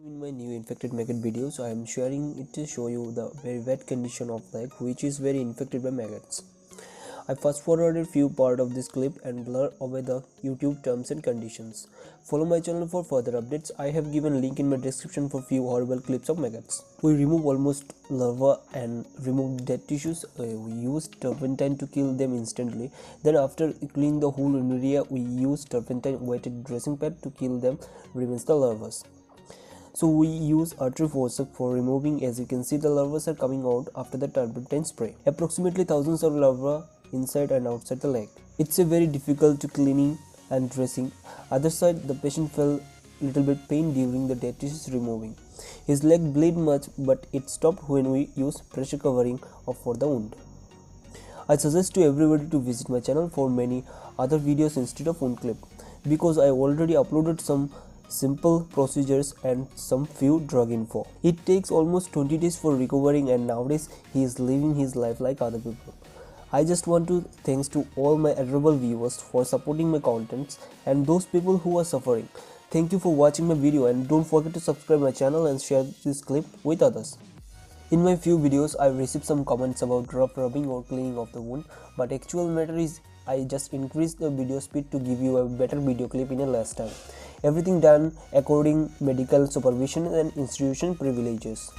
In my new infected maggot video, so I am sharing it to show you the very wet condition of leg which is very infected by maggots. I fast forwarded few part of this clip and blur away the YouTube terms and conditions. Follow my channel for further updates. I have given link in my description for few horrible clips of maggots. We remove almost larvae and remove dead tissues. We use turpentine to kill them instantly. Then after cleaning the whole area, we use turpentine wetted dressing pad to kill them, remains the larvae. So we use artery forceps for removing. As you can see, the larvae are coming out after the turpentine spray. Approximately thousands of larvae inside and outside the leg. It's a very difficult to cleaning and dressing. Other side, the patient felt little bit pain during the dead tissues removing. His leg bled much, but it stopped when we use pressure covering for the wound. I suggest to everybody to visit my channel for many other videos instead of one clip, because I already uploaded some simple procedures and some few drug info. It takes almost 20 days for recovering, and nowadays he is living his life like other people. I just want to thanks to all my adorable viewers for supporting my contents and those people who are suffering. Thank you for watching my video, and don't forget to subscribe my channel and share this clip with others. In my few videos I received some comments about rough rubbing or cleaning of the wound, but actual matter is I just increased the video speed to give you a better video clip in a less time. Everything done according medical supervision and institution privileges.